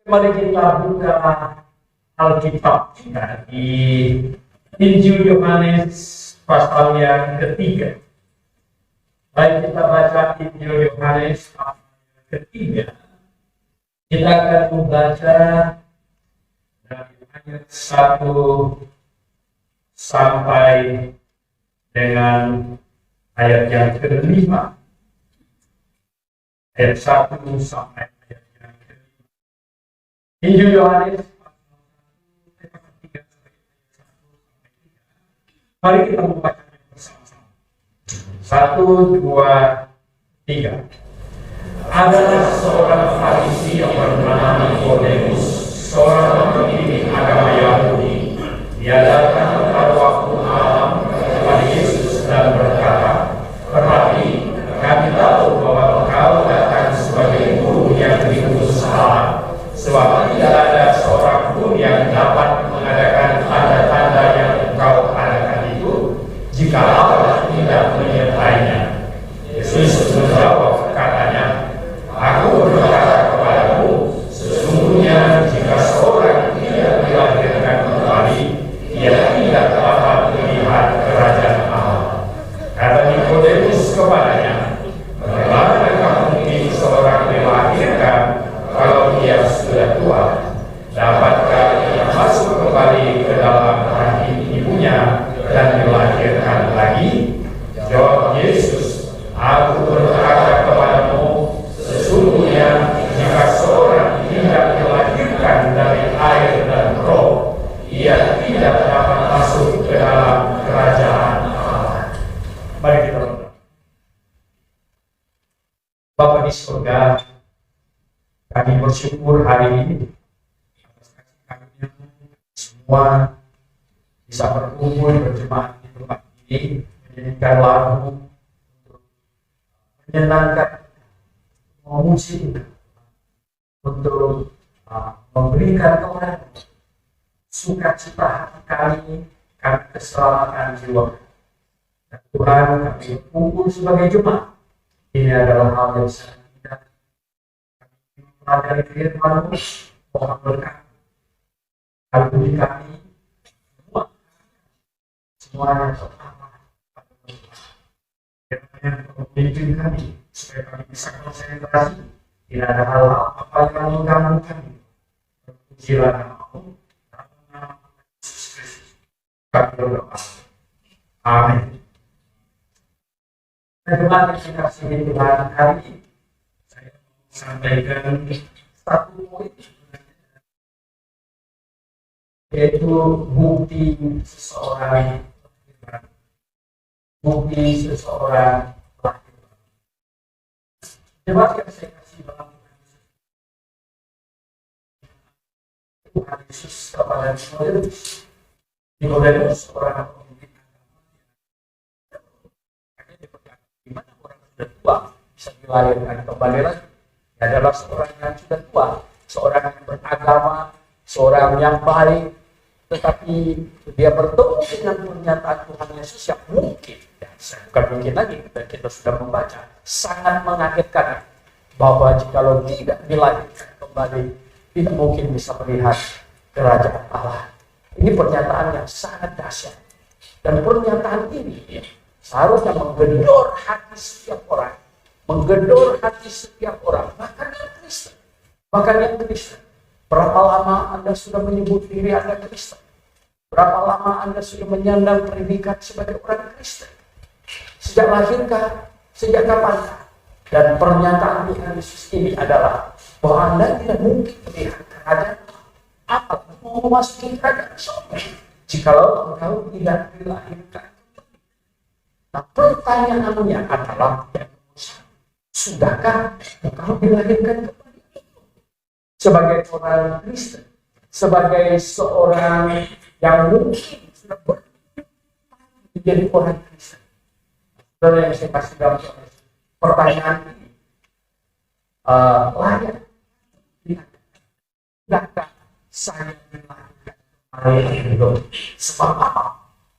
Mari kita buka Alkitab kita di Injil Yohanes pasal yang ketiga. Baik, kita baca Injil Yohanes pasal yang ketiga. Kita akan membaca dari ayat 1 sampai dengan ayat yang ke-5. Ayat 1 sampai ayat yang ke-5. Injil Yohanes pasal 3 sampai ayat 1 sampai 3. Mari kita membacanya bersama-sama. 1, 2, 3. Adalah seorang Farisi yang bernama Nikodemus, seorang pemimpin agama Yahudi. Dia datang pada waktu malam kepada Yesus dan berkata, "Rabi, kami tahu bahwa engkau datang sebagai guru yang diutus Allah, sebab tidak ada seorang pun yang dapat mengadakan tanda-tanda yang engkau adakan itu, jika Allah tidak menyertainya." Yesus menjawab, katanya, "Aku berkata kepadamu, sesungguhnya jika seorang tidak dilahirkan kembali, ia tidak dapat melihat kerajaan Allah." Kata Nikodemus kepadanya, "Bagaimana mungkin seorang dilahirkan kalau ia sudah tua? Dapatkah ia masuk kembali ke dalam rahim ibunya dan dilahirkan lagi?" Jawab Yesus, "Aku berkata kepadamu, sesungguhnya jika seorang tidak dilahirkan dari air dan roh, ia tidak dapat masuk ke dalam kerajaan Allah." Mari kita berdoa. Bapa di surga, kami bersyukur hari ini atas kasih karunia semua bisa berkumpul berjemaat di tempat ini, menyanyikan lagu untuk menyenangkan, memuji, untuk memberikan kepada sukacita hati kami karena keselamatan jiwa. Dan Tuhan, kami berkumpul sebagai jemaat. Ini adalah hal yang sangat indah. Kami mempelajari firman-Mu, mohon berkat. Kali kami semuanya terutama pada Tuhan. Kiranya memimpin kami supaya kami bisa konsentrasi. Tidak ada hal apa yang mengganggu kami. Berpujilah nama-Mu, dalam nama Yesus Kristus kami berdoa. Amin. Teman-teman yang dikasihi Tuhan, hari ini saya mau sampaikan satu poin, yaitu bukti seseorang lahir. Jemaat yang saya kasih dalam Tuhan Yesus kepada Nikodemus. Nikodemus seorang pemimpin agama. Di mana orang sudah tua bisa dilahirkan kembali lagi? Dia adalah seorang yang sudah tua, seorang yang beragama, seorang yang baik, tetapi dia bertemu dengan pernyataan Tuhan Yesus yang mungkin, bukan mungkin lagi, dan kita sudah membaca, sangat mengagetkan bahwa jikalau tidak dilahirkan kembali, tidak mungkin bisa melihat kerajaan Allah. Ini pernyataan yang sangat dahsyat, dan pernyataan ini seharusnya menggedor hati setiap orang, bahkan yang Kristen. Berapa lama Anda sudah menyebut diri Anda Kristen? Berapa lama Anda sudah menyandang predikat sebagai orang Kristen? Sejak lahirkah? Sejak kapankah? Dan pernyataan Tuhan Yesus ini adalah bahwa Anda tidak mungkin melihat kerajaan Allah, mau memasuki kerajaan surga jikalau engkau tidak dilahirkan. Nah, pertanyaannya adalah, sudahkah engkau dilahirkan kembali? Sebagai orang Kristen, sebagai seorang yang mungkin sudah menjadi orang Kristen, saudara yang saya kasih dalam pertanyaan ini layak. Sudahkah saya dilahirkan kembali? Sebab apa?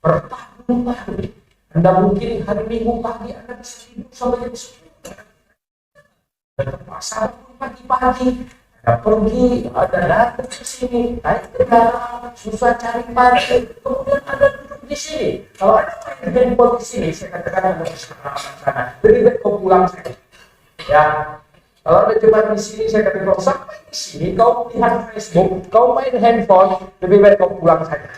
Bertahun-tahun Anda mungkin hari Minggu pagi Anda bisa tidur sampai jam 10. Dan terpaksa pagi-pagi Ada pergi, ada datang ke sini, naik kendaraan, susah cari parkir, kemudian ada duduk di sini. Kalau ada main handphone di sini, saya katakan ada kesalahan sana. Lebih baik kau pulang saja. Ya, kalau ada cuma di sini, saya katakan kalau sampai di sini, kau lihat Facebook, kau main handphone, lebih baik kau pulang saja.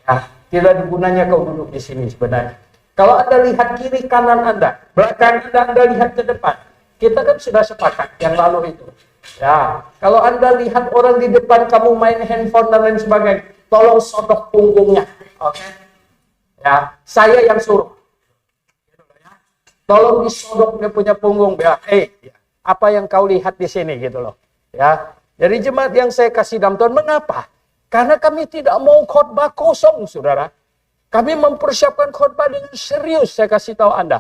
Ya, tidak ada gunanya kau duduk di sini sebenarnya. Kalau Anda lihat kiri kanan Anda, belakang Anda lihat ke depan. Kita kan sudah sepakat yang lalu itu. Ya, kalau Anda lihat orang di depan kamu main handphone dan lain sebagainya, tolong sodok punggungnya. Oke? Ya, saya yang suruh. Tolong disodok dia punya punggung. Ya, apa yang kau lihat di sini gitu loh. Ya. Jadi jemaat yang saya kasih dalam Tuhan, mengapa? Karena kami tidak mau khotbah kosong, saudara. Kami mempersiapkan khotbah dengan serius, saya kasih tahu Anda.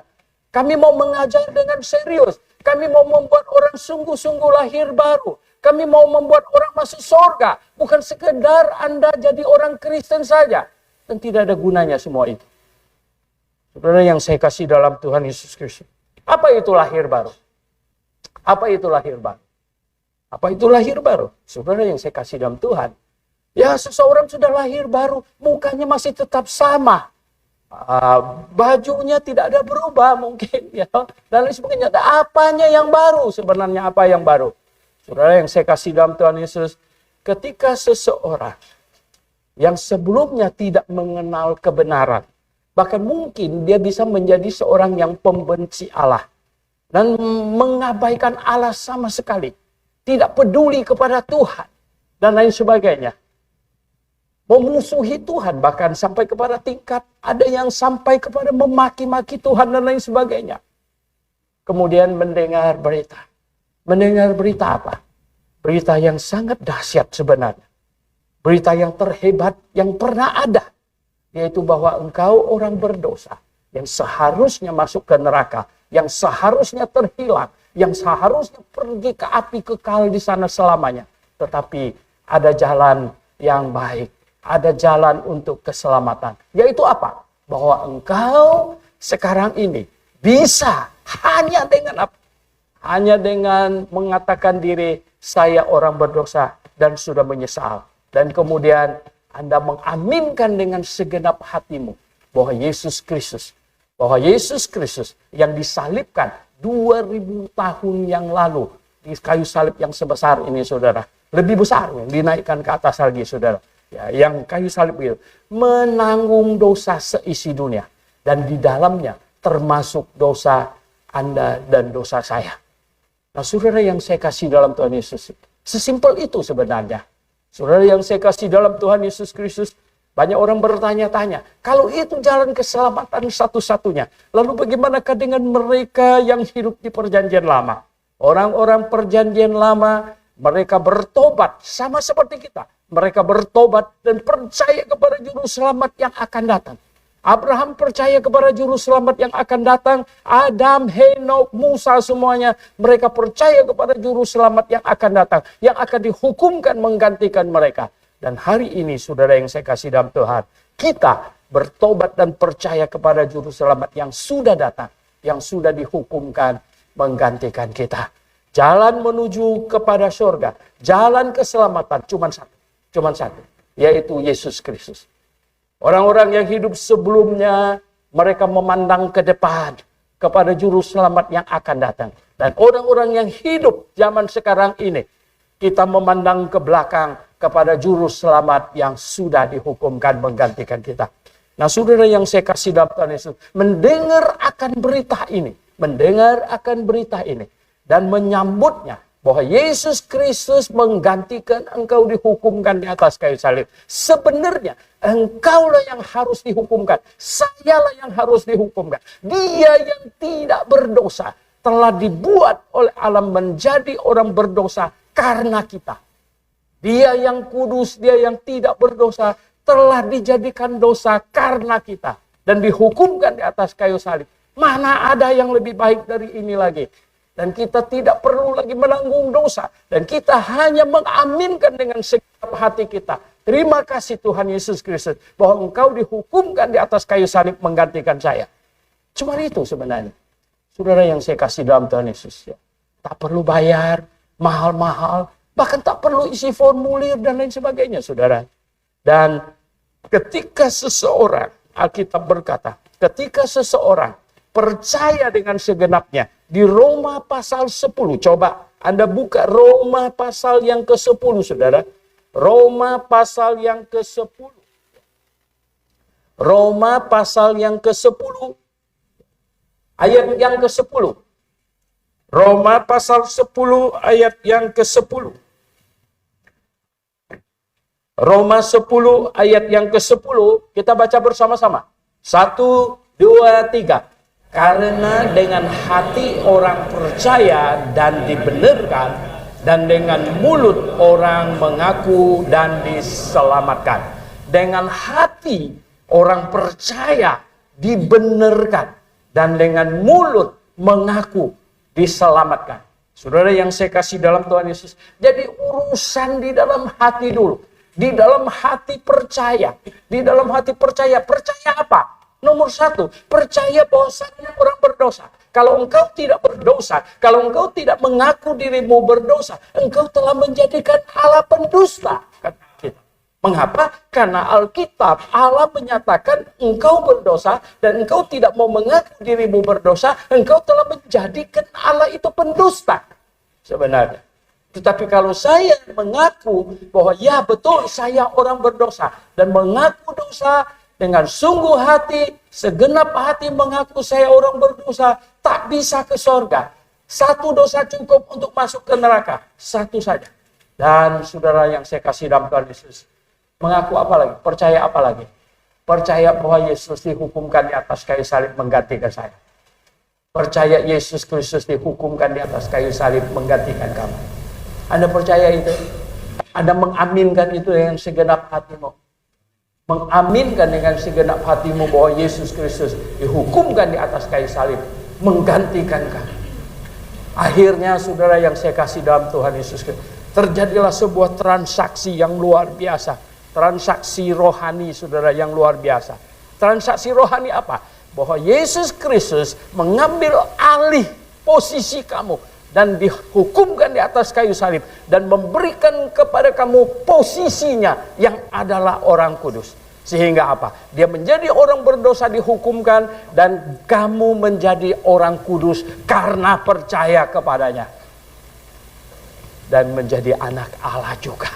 Kami mau mengajar dengan serius. Kami mau membuat orang sungguh-sungguh lahir baru. Kami mau membuat orang masuk surga. Bukan sekedar Anda jadi orang Kristen saja. Dan tidak ada gunanya semua itu. Saudara yang saya kasih dalam Tuhan Yesus Kristus. Apa itu lahir baru? Apa itu lahir baru? Apa itu lahir baru? Saudara yang saya kasih dalam Tuhan. Ya, seseorang sudah lahir baru, mukanya masih tetap sama. Bajunya tidak ada berubah mungkin. Ya. Dan lain sebagainya. Apanya yang baru? Sebenarnya apa yang baru? Saudara yang saya kasih dalam Tuhan Yesus. Ketika seseorang yang sebelumnya tidak mengenal kebenaran. Bahkan mungkin dia bisa menjadi seorang yang pembenci Allah. Dan mengabaikan Allah sama sekali. Tidak peduli kepada Tuhan. Dan lain sebagainya. Memusuhi Tuhan. Bahkan sampai kepada tingkat ada yang sampai kepada memaki-maki Tuhan dan lain sebagainya. Kemudian mendengar berita. Mendengar berita apa? Berita yang sangat dahsyat sebenarnya. Berita yang terhebat yang pernah ada. Yaitu bahwa engkau orang berdosa. Yang seharusnya masuk ke neraka. Yang seharusnya terhilang. Yang seharusnya pergi ke api kekal di sana selamanya. Tetapi ada jalan yang baik. Ada jalan untuk keselamatan. Yaitu apa? Bahwa engkau sekarang ini bisa hanya dengan apa? Hanya dengan mengatakan diri saya orang berdosa dan sudah menyesal. Dan kemudian Anda mengaminkan dengan segenap hatimu bahwa Yesus Kristus yang disalibkan 2000 tahun yang lalu di kayu salib yang sebesar ini, saudara. Lebih besar yang dinaikkan ke atas lagi, saudara. Ya, yang kayu salib itu menanggung dosa seisi dunia. Dan di dalamnya termasuk dosa Anda dan dosa saya. Nah, saudara yang saya kasih dalam Tuhan Yesus, sesimpel itu sebenarnya. Saudara yang saya kasih dalam Tuhan Yesus Kristus, banyak orang bertanya-tanya, kalau itu jalan keselamatan satu-satunya, lalu bagaimanakah dengan mereka yang hidup di perjanjian lama? Orang-orang perjanjian lama, mereka bertobat sama seperti kita. Mereka bertobat dan percaya kepada juru selamat yang akan datang. Abraham percaya kepada juru selamat yang akan datang. Adam, Henok, Musa semuanya. Mereka percaya kepada juru selamat yang akan datang. Yang akan dihukumkan menggantikan mereka. Dan hari ini saudara yang saya kasih dalam Tuhan. Kita bertobat dan percaya kepada juru selamat yang sudah datang. Yang sudah dihukumkan menggantikan kita. Jalan menuju kepada surga. Jalan keselamatan cuma satu. Yaitu Yesus Kristus. Orang-orang yang hidup sebelumnya, mereka memandang ke depan kepada juru selamat yang akan datang. Dan orang-orang yang hidup zaman sekarang ini, kita memandang ke belakang kepada juru selamat yang sudah dihukumkan menggantikan kita. Nah, saudara yang saya kasih dalam Tuhan Yesus, mendengar akan berita ini, dan menyambutnya, bahwa Yesus Kristus menggantikan engkau dihukumkan di atas kayu salib. Sebenarnya engkaulah yang harus dihukumkan. Sayalah yang harus dihukumkan. Dia yang tidak berdosa telah dibuat oleh Allah menjadi orang berdosa karena kita. Dia yang kudus, dia yang tidak berdosa telah dijadikan dosa karena kita. Dan dihukumkan di atas kayu salib. Mana ada yang lebih baik dari ini lagi? Dan kita tidak perlu lagi menanggung dosa. Dan kita hanya mengaminkan dengan segenap hati kita. Terima kasih Tuhan Yesus Kristus. Bahwa engkau dihukumkan di atas kayu salib menggantikan saya. Cuma itu sebenarnya. Saudara yang saya kasih dalam Tuhan Yesus. Ya. Tak perlu bayar mahal-mahal. Bahkan tak perlu isi formulir dan lain sebagainya, saudara. Dan ketika seseorang, Alkitab berkata, ketika seseorang percaya dengan segenapnya, di Roma pasal 10, coba Anda buka Roma pasal yang ke-10, saudara. Roma pasal yang ke-10. Roma pasal yang ke-10, ayat yang ke-10. Roma pasal 10 ayat yang ke-10. Roma 10 ayat yang ke-10, kita baca bersama-sama. 1, 2, 3. Karena dengan hati orang percaya dan dibenarkan, dan dengan mulut orang mengaku dan diselamatkan. Dengan hati orang percaya, dibenarkan, dan dengan mulut mengaku, diselamatkan. Saudara yang saya kasih dalam Tuhan Yesus, jadi urusan di dalam hati dulu. Di dalam hati percaya. Di dalam hati percaya. Percaya apa? Nomor 1, percaya bahwasanya orang berdosa. Kalau engkau tidak berdosa, kalau engkau tidak mengaku dirimu berdosa, engkau telah menjadikan Allah pendusta. Mengapa? Karena Alkitab, Allah menyatakan engkau berdosa dan engkau tidak mau mengaku dirimu berdosa, engkau telah menjadikan Allah itu pendusta. Sebenarnya. Tetapi kalau saya mengaku bahwa ya betul saya orang berdosa dan mengaku dosa dengan sungguh hati, segenap hati mengaku saya orang berdosa, tak bisa ke sorga. Satu dosa cukup untuk masuk ke neraka. Satu saja. Dan saudara yang saya kasih dalam Tuhan Yesus, mengaku apa lagi? Percaya apa lagi? Percaya bahwa Yesus dihukumkan di atas kayu salib menggantikan saya. Percaya Yesus Kristus dihukumkan di atas kayu salib menggantikan kamu. Anda percaya itu? Anda mengaminkan itu dengan segenap hatimu. Mengaminkan dengan segenap hatimu bahwa Yesus Kristus dihukumkan di atas kayu salib menggantikan kamu. Akhirnya saudara yang saya kasih dalam Tuhan Yesus Kristus, terjadilah sebuah transaksi yang luar biasa. Transaksi rohani saudara yang luar biasa. Transaksi rohani apa? Bahwa Yesus Kristus mengambil alih posisi kamu dan dihukumkan di atas kayu salib dan memberikan kepada kamu posisinya yang adalah orang kudus. Sehingga apa? Dia menjadi orang berdosa dihukumkan dan kamu menjadi orang kudus karena percaya kepadanya. Dan menjadi anak Allah juga.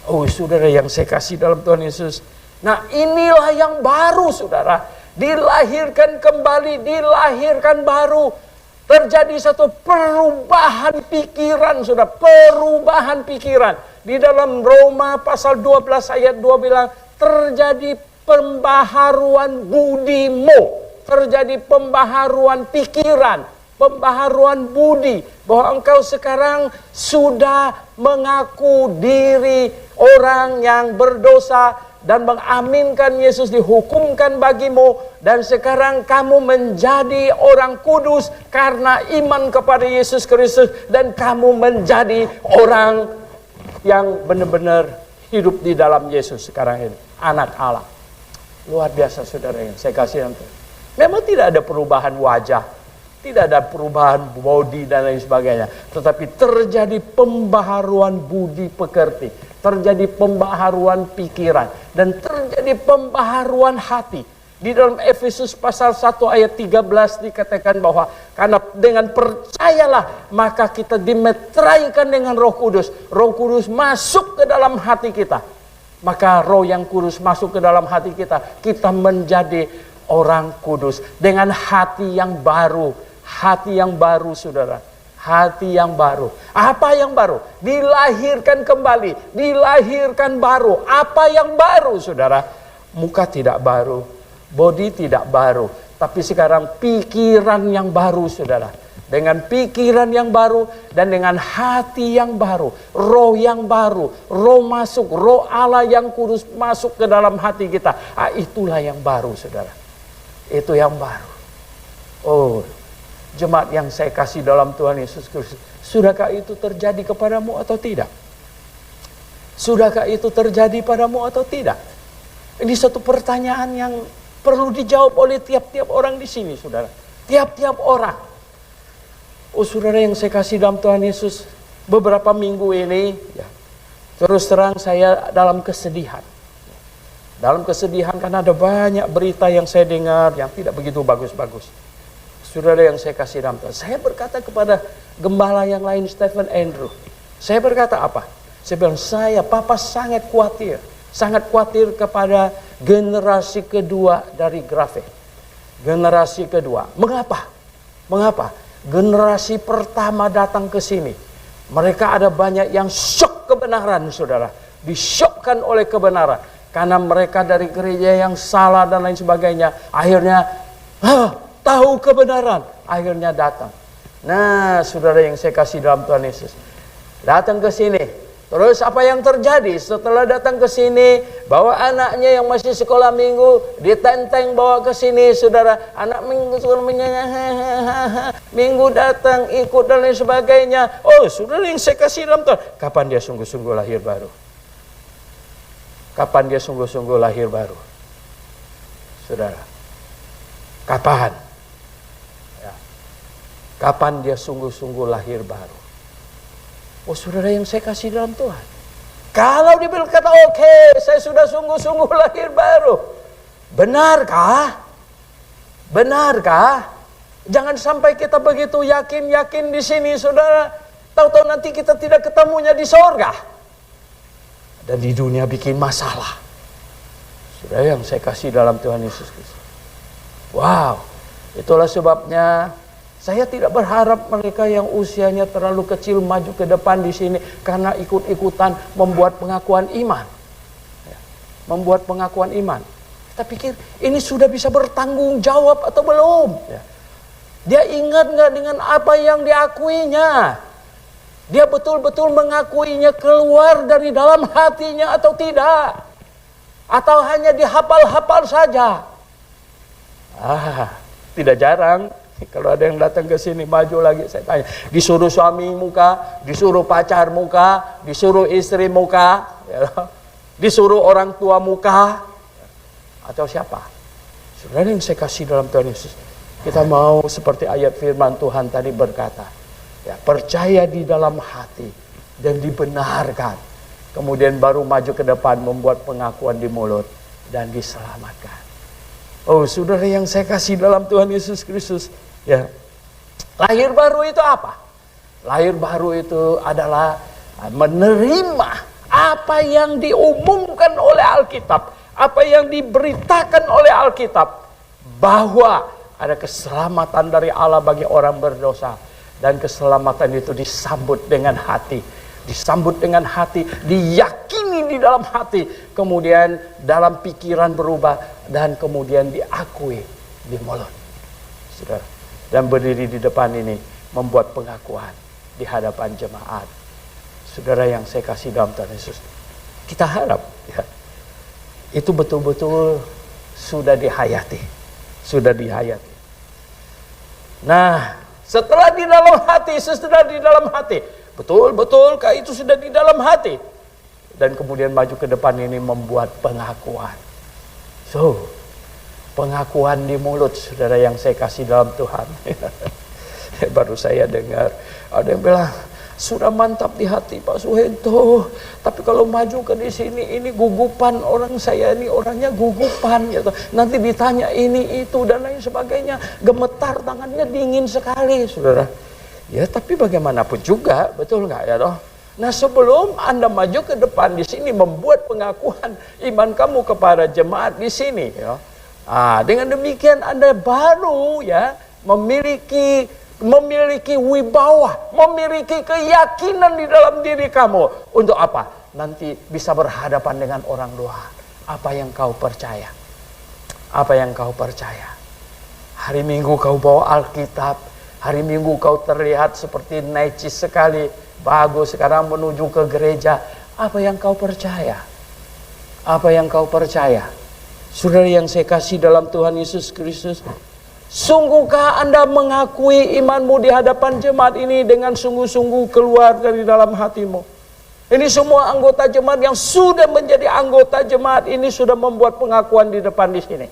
Oh saudara yang saya kasih dalam Tuhan Yesus. Nah inilah yang baru saudara. Dilahirkan kembali, dilahirkan baru. Terjadi satu perubahan pikiran, saudara. Perubahan pikiran. Di dalam Roma pasal 12 ayat 2 bilang, terjadi pembaharuan budimu. Terjadi pembaharuan pikiran. Pembaharuan budi. Bahwa engkau sekarang sudah mengaku diri orang yang berdosa. Dan mengaminkan Yesus dihukumkan bagimu. Dan sekarang kamu menjadi orang kudus karena iman kepada Yesus Kristus. Dan kamu menjadi orang yang benar-benar hidup di dalam Yesus sekarang ini. Anak Allah. Luar biasa saudara yang saya kasih nanti. Memang tidak ada perubahan wajah. Tidak ada perubahan body dan lain sebagainya. Tetapi terjadi pembaharuan budi pekerti. Terjadi pembaharuan pikiran. Dan terjadi pembaharuan hati. Di dalam Efesus pasal 1 ayat 13 dikatakan bahwa karena dengan percayalah maka kita dimeteraikan dengan Roh Kudus. Roh Kudus masuk ke dalam hati kita. Maka Roh yang kudus masuk ke dalam hati kita. Kita menjadi orang kudus dengan hati yang baru. Hati yang baru saudara. Hati yang baru. Apa yang baru? Dilahirkan kembali. Dilahirkan baru. Apa yang baru saudara? Muka tidak baru. Body tidak baru. Tapi sekarang pikiran yang baru saudara. Dengan pikiran yang baru. Dan dengan hati yang baru. Roh yang baru. Roh masuk. Roh Allah yang kudus masuk ke dalam hati kita. Itulah yang baru saudara. Itu yang baru. Oh, jemaat yang saya kasih dalam Tuhan Yesus Kristus. Sudahkah itu terjadi kepadamu atau tidak? Sudahkah itu terjadi padamu atau tidak? Ini satu pertanyaan yang perlu dijawab oleh tiap-tiap orang di sini, saudara. Tiap-tiap orang. Oh, saudara yang saya kasih dalam Tuhan Yesus. beberapa minggu ini, ya, terus terang saya dalam kesedihan. Dalam kesedihan karena ada banyak berita yang saya dengar yang tidak begitu bagus-bagus. Saudara yang saya kasih dalam Tuhan, saya berkata kepada gembala yang lain, Stephen Andrew. Saya berkata apa? Saya bilang, Papa sangat khawatir kepada generasi kedua dari Grafik. Generasi kedua. Mengapa? Generasi pertama datang ke sini. Mereka ada banyak yang syok kebenaran, saudara. Disyokkan oleh kebenaran. Karena mereka dari gereja yang salah dan lain sebagainya. Akhirnya, tahu kebenaran. Akhirnya datang. Nah, saudara yang saya kasih dalam Tuhan Yesus. Datang ke sini. Terus apa yang terjadi setelah datang ke sini, bawa anaknya yang masih sekolah minggu, ditenteng bawa ke sini, saudara. Anak minggu minggu datang ikut dan lain sebagainya. Oh, saudara yang saya kasih dalam Tuhan, kapan dia sungguh-sungguh lahir baru? Kapan dia sungguh-sungguh lahir baru? Saudara, kapan? Ya. Kapan dia sungguh-sungguh lahir baru? Oh, saudara yang saya kasih dalam Tuhan, kalau dia berkata, oke, saya sudah sungguh-sungguh lahir baru. Benarkah? Benarkah? Jangan sampai kita begitu yakin-yakin di sini, saudara. Tahu-tahu nanti kita tidak ketemunya di sorga. Dan di dunia bikin masalah. Saudara yang saya kasih dalam Tuhan Yesus Kristus. Wow, itulah sebabnya saya tidak berharap mereka yang usianya terlalu kecil maju ke depan di sini karena ikut-ikutan membuat pengakuan iman. Membuat pengakuan iman. Kita pikir ini sudah bisa bertanggung jawab atau belum? Dia ingat nggak dengan apa yang diakuinya? Dia betul-betul mengakuinya keluar dari dalam hatinya atau tidak? Atau hanya dihafal-hafal saja? Tidak jarang. Kalau ada yang datang ke sini maju lagi, saya tanya, disuruh suami muka, disuruh pacar muka, disuruh istri muka, ya, disuruh orang tua muka, atau siapa? Saudara yang saya kasih dalam Tuhan Yesus, kita mau seperti ayat firman Tuhan tadi berkata, ya, percaya di dalam hati dan dibenarkan, kemudian baru maju ke depan membuat pengakuan di mulut dan diselamatkan. Oh, saudara yang saya kasih dalam Tuhan Yesus Kristus, ya, lahir baru itu apa? Lahir baru itu adalah menerima apa yang diumumkan oleh Alkitab, apa yang diberitakan oleh Alkitab, bahwa ada keselamatan dari Allah bagi orang berdosa, dan keselamatan itu disambut dengan hati, diyakini di dalam hati, kemudian dalam pikiran berubah, dan kemudian diakui di mulut, saudara. Dan berdiri di depan ini membuat pengakuan di hadapan jemaat. Saudara yang saya kasih dalam Tuhan Yesus, kita harap, ya, itu betul-betul sudah dihayati. Nah, setelah di dalam hati, betul-betulkah itu sudah di dalam hati? Dan kemudian maju ke depan ini membuat pengakuan. So, pengakuan di mulut, saudara yang saya kasih dalam Tuhan. Baru saya dengar ada yang bilang, sudah mantap di hati Pak Suhento, tapi kalau maju ke di sini ini gugupan, orang saya ini orangnya gugupan gitu. Nanti ditanya ini itu dan lain sebagainya, gemetar tangannya, dingin sekali, saudara. Ya, tapi bagaimanapun juga, betul nggak ya toh? Nah, sebelum Anda maju ke depan di sini membuat pengakuan iman kamu kepada jemaat di sini, ya. Dengan demikian Anda baru, ya, memiliki wibawa, memiliki keyakinan di dalam diri kamu. Untuk apa? Nanti bisa berhadapan dengan orang luar. Apa yang kau percaya? Apa yang kau percaya? Hari Minggu kau bawa Alkitab, hari Minggu kau terlihat seperti necis sekali, bagus, sekarang menuju ke gereja. Apa yang kau percaya? Apa yang kau percaya? Saudara yang saya kasih dalam Tuhan Yesus Kristus, sungguhkah Anda mengakui imanmu di hadapan jemaat ini dengan sungguh-sungguh keluar dari dalam hatimu? Ini semua anggota jemaat yang sudah menjadi anggota jemaat ini sudah membuat pengakuan di depan di sini.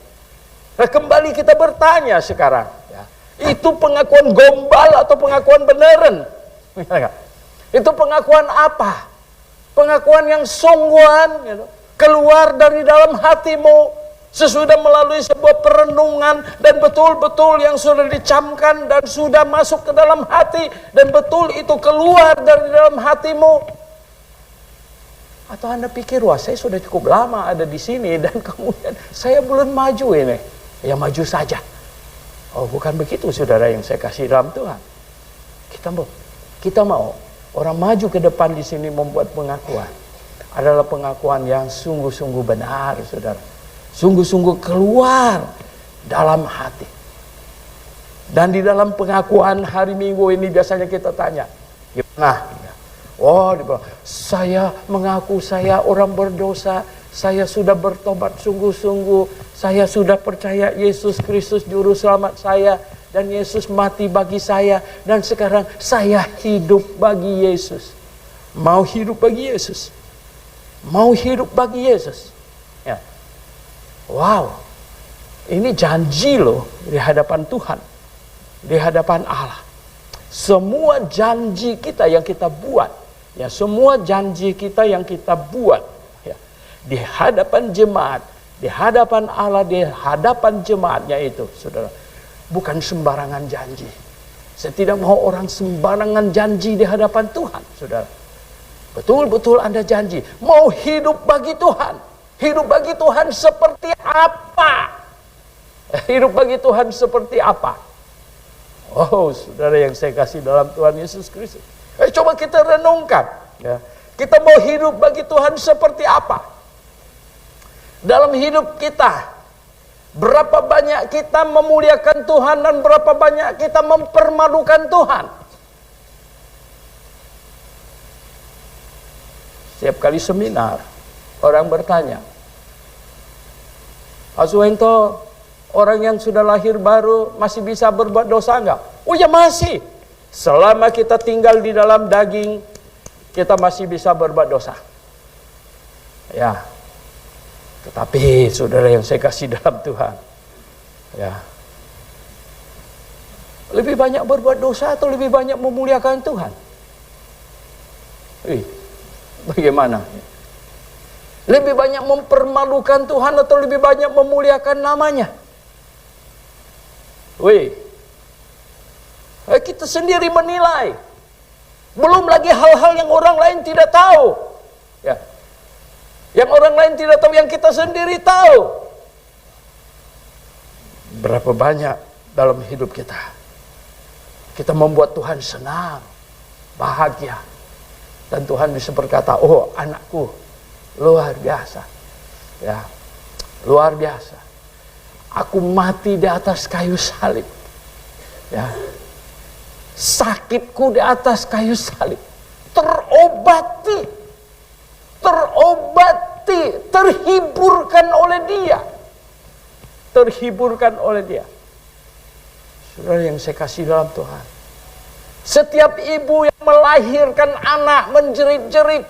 Nah, kembali kita bertanya sekarang, ya, itu pengakuan gombal atau pengakuan beneran? Itu pengakuan apa? Pengakuan yang sungguhan, gitu. Keluar dari dalam hatimu, sesudah melalui sebuah perenungan, dan betul-betul yang sudah dicamkan dan sudah masuk ke dalam hati, dan betul itu keluar dari dalam hatimu. Atau Anda pikir, wah saya sudah cukup lama ada di sini, dan kemudian saya belum maju ini. Ya maju saja. Oh bukan begitu saudara yang saya kasih dalam Tuhan. Kita mau orang maju ke depan di sini membuat pengakuan. Adalah pengakuan yang sungguh-sungguh benar, saudara. Sungguh-sungguh keluar dalam hati. Dan di dalam pengakuan hari Minggu ini biasanya kita tanya, nah, oh, saya mengaku saya orang berdosa, saya sudah bertobat sungguh-sungguh, saya sudah percaya Yesus Kristus Juru Selamat saya, dan Yesus mati bagi saya, dan sekarang saya hidup bagi Yesus. Mau hidup bagi Yesus? Mau hidup bagi Yesus? Ya. Wow, ini janji loh di hadapan Tuhan, di hadapan Allah. Semua janji kita yang kita buat, ya semua janji kita yang kita buat, ya, di hadapan jemaat, di hadapan Allah, di hadapan jemaatnya itu, saudara, bukan sembarangan janji. Saya tidak mau orang sembarangan janji di hadapan Tuhan, saudara. Betul-betul Anda janji mau hidup bagi Tuhan. Hidup bagi Tuhan seperti apa? Hidup bagi Tuhan seperti apa? Oh, saudara yang saya kasih dalam Tuhan Yesus Kristus. Coba kita renungkan. Ya. Kita mau hidup bagi Tuhan seperti apa? Dalam hidup kita, berapa banyak kita memuliakan Tuhan dan berapa banyak kita mempermalukan Tuhan? Setiap kali seminar, orang bertanya, Pak Suwento, orang yang sudah lahir baru masih bisa berbuat dosa enggak? Oh ya masih. Selama kita tinggal di dalam daging, kita masih bisa berbuat dosa. Ya. Tetapi saudara yang saya kasih dalam Tuhan, ya, lebih banyak berbuat dosa atau lebih banyak memuliakan Tuhan? Bagaimana? Lebih banyak mempermalukan Tuhan atau lebih banyak memuliakan namanya? Kita sendiri menilai. Belum lagi hal-hal yang orang lain tidak tahu. Ya. Yang orang lain tidak tahu, yang kita sendiri tahu. Berapa banyak dalam hidup kita kita membuat Tuhan senang, bahagia. Dan Tuhan bisa berkata, oh anakku, luar biasa. Ya, luar biasa. Aku mati di atas kayu salib. Ya. Sakitku di atas kayu salib terobati, terhiburkan oleh Dia. Terhiburkan oleh Dia. Saudara yang saya kasih dalam Tuhan, setiap ibu yang melahirkan anak menjerit-jerit,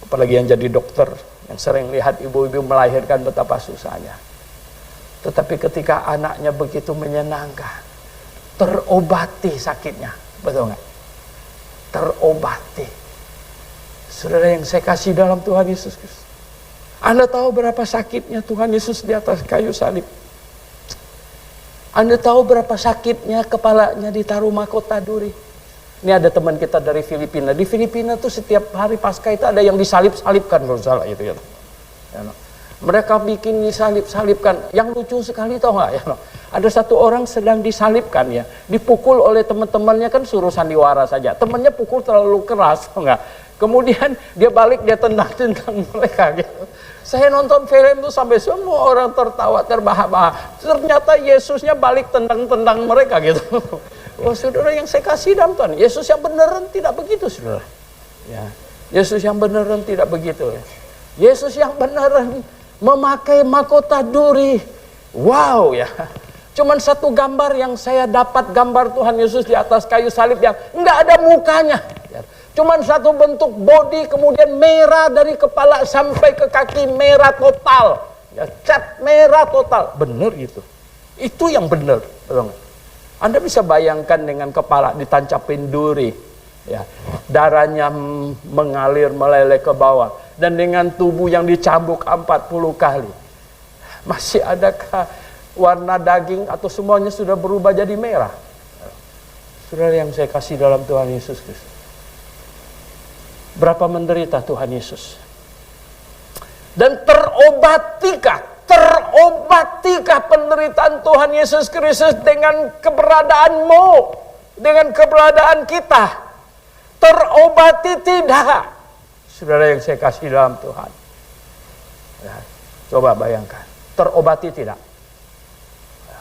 apalagi yang jadi dokter, yang sering lihat ibu-ibu melahirkan betapa susahnya. Tetapi ketika anaknya begitu menyenangkan, terobati sakitnya, betul nggak? Terobati. Saudara yang saya kasih dalam Tuhan Yesus Kristus, Anda tahu berapa sakitnya Tuhan Yesus di atas kayu salib? Anda tahu berapa sakitnya kepalanya ditaruh mahkota duri? Ini ada teman kita dari Filipina. Di Filipina tuh setiap hari Paskah itu ada yang disalib-salibkan, kalau salah itu ya. Mereka bikin disalib-salibkan. Yang lucu sekali tau nggak ya? Ada satu orang sedang disalibkan ya, dipukul oleh teman-temannya, kan suruh sandiwara saja. Temannya pukul terlalu keras, tau nggak? Kemudian dia balik, dia tendang-tendang mereka gitu. Saya nonton film itu sampai semua orang tertawa terbahak-bahak. Ternyata Yesusnya balik tendang-tendang mereka gitu. Oh saudara yang saya kasih dalam Tuhan, Yesus yang beneran tidak begitu saudara. Ya, Yesus yang beneran tidak begitu. Yesus yang beneran memakai mahkota duri. Wow ya. Cuman satu gambar yang saya dapat, gambar Tuhan Yesus di atas kayu salib yang enggak ada mukanya. Cuman satu bentuk body, kemudian merah dari kepala sampai ke kaki, merah total. Ya, cat merah total. Bener gitu. Itu yang bener. Anda bisa bayangkan dengan kepala ditancapin duri. Ya, darahnya mengalir meleleh ke bawah. Dan dengan tubuh yang dicambuk 40 kali. Masih adakah warna daging atau semuanya sudah berubah jadi merah? Saudara yang saya kasih dalam Tuhan Yesus Kristus. Berapa menderita Tuhan Yesus. Dan terobatikah penderitaan Tuhan Yesus Kristus dengan keberadaanmu, dengan keberadaan kita? Terobati tidak? Saudara yang saya kasih dalam Tuhan. Ya, coba bayangkan, terobati tidak? Ya.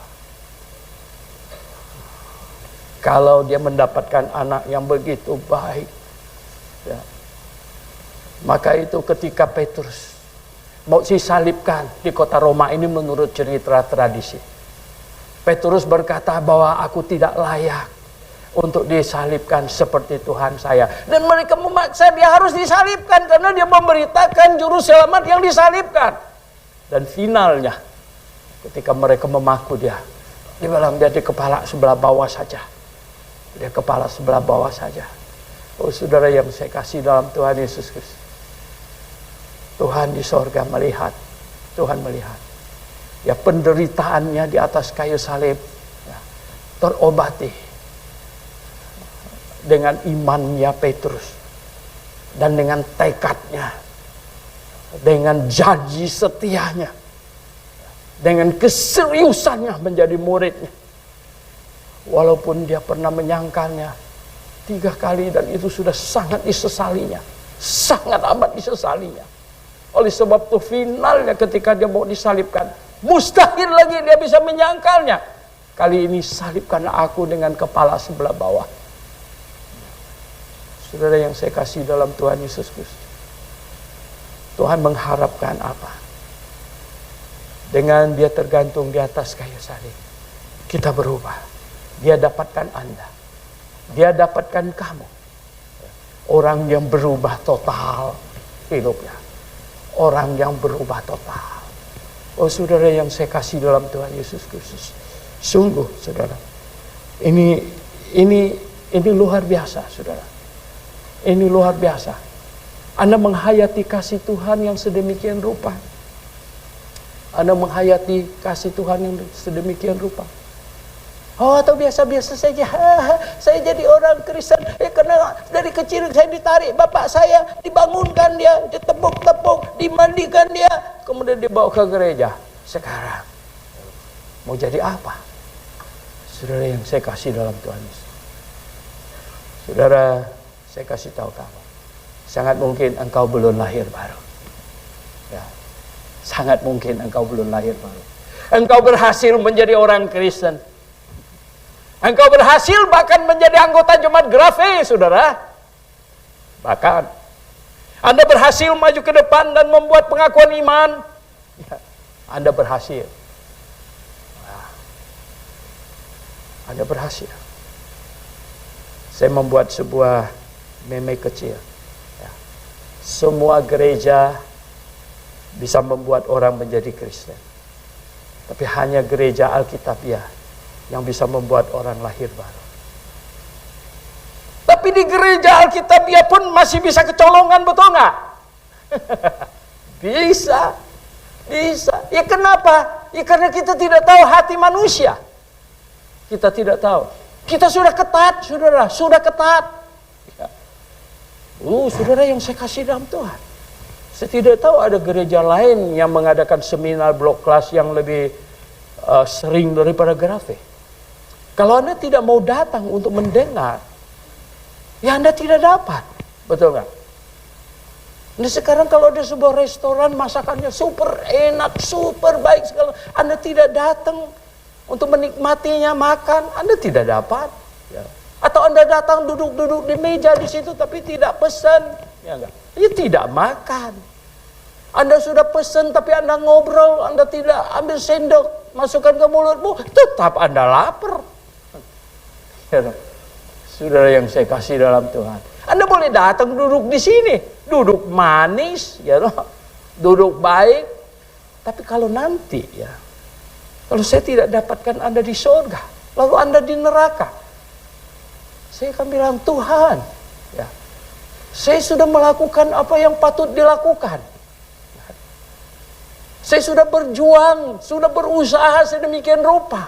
Kalau dia mendapatkan anak yang begitu baik, ya, maka itu ketika Petrus mau disalibkan di kota Roma ini menurut cerita tradisi. Petrus berkata bahwa aku tidak layak untuk disalibkan seperti Tuhan saya. Dan mereka memaksa dia harus disalibkan karena dia memberitakan juru selamat yang disalibkan. Dan finalnya ketika mereka memaku dia bilang dia di kepala sebelah bawah saja. Dia kepala sebelah bawah saja. Oh saudara yang saya kasih dalam Tuhan Yesus Kristus. Tuhan di sorga melihat. Tuhan melihat. Ya penderitaannya di atas kayu salib. Ya, terobati. Dengan imannya Petrus. Dan dengan tekadnya. Dengan janji setianya. Dengan keseriusannya menjadi muridnya. Walaupun dia pernah menyangkalnya 3 kali dan itu sudah sangat disesalinya. Sangat amat disesalinya. Oleh sebab itu finalnya ketika dia mau disalibkan. Mustahil lagi dia bisa menyangkalnya. Kali ini salibkan aku dengan kepala sebelah bawah. Saudara yang saya kasih dalam Tuhan Yesus Kristus. Tuhan mengharapkan apa? Dengan dia tergantung di atas kayu salib. Kita berubah. Dia dapatkan Anda. Dia dapatkan kamu. Orang yang berubah total hidupnya. Orang yang berubah total. Oh saudara yang saya kasih dalam Tuhan Yesus Kristus. Sungguh saudara. Ini luar biasa saudara. Ini luar biasa. Anda menghayati kasih Tuhan yang sedemikian rupa. Anda menghayati kasih Tuhan yang sedemikian rupa. Oh atau biasa-biasa saja. Saya jadi orang Kristen. Karena dari kecil saya ditarik. Bapak saya dibangunkan dia. Ditepuk-tepuk. Dimandikan dia. Kemudian dibawa ke gereja. Sekarang. Mau jadi apa? Saudara yang saya kasih dalam Tuhan Yesus. Saudara. Saya kasih tahu kamu. Sangat mungkin engkau belum lahir baru. Ya. Sangat mungkin engkau belum lahir baru. Engkau berhasil menjadi orang Kristen. Engkau berhasil bahkan menjadi anggota jemaat Grafe, saudara. Bahkan. Anda berhasil maju ke depan dan membuat pengakuan iman. Ya. Anda berhasil. Anda berhasil. Saya membuat sebuah meme kecil. Ya. Semua gereja bisa membuat orang menjadi Kristen. Tapi hanya gereja Alkitabiah yang bisa membuat orang lahir baru. Tapi di gereja Alkitabiah pun masih bisa kecolongan, betul nggak? Bisa. Bisa. Ya kenapa? Ya karena kita tidak tahu hati manusia. Kita tidak tahu. Kita sudah ketat, saudara. Sudah ketat. Saudara yang saya kasih dalam Tuhan. Saya tidak tahu ada gereja lain yang mengadakan seminar blok kelas yang lebih sering daripada Grafe. Kalau Anda tidak mau datang untuk mendengar, ya Anda tidak dapat. Betul nggak? Nah sekarang kalau ada sebuah restoran masakannya super enak, super baik segala, Anda tidak datang untuk menikmatinya makan, Anda tidak dapat. Ya. Atau Anda datang duduk-duduk di meja di situ tapi tidak pesan, ya enggak? Ya tidak makan. Anda sudah pesan tapi Anda ngobrol, Anda tidak ambil sendok, masukkan ke mulutmu, tetap Anda lapar. Ya, saudara yang saya kasih dalam Tuhan. Anda boleh datang duduk di sini, duduk manis, ya loh, duduk baik. Tapi kalau nanti ya, kalau saya tidak dapatkan Anda di surga, lalu Anda di neraka, saya akan bilang, Tuhan, Ya. Saya sudah melakukan apa yang patut dilakukan. Saya sudah berjuang, sudah berusaha sedemikian rupa.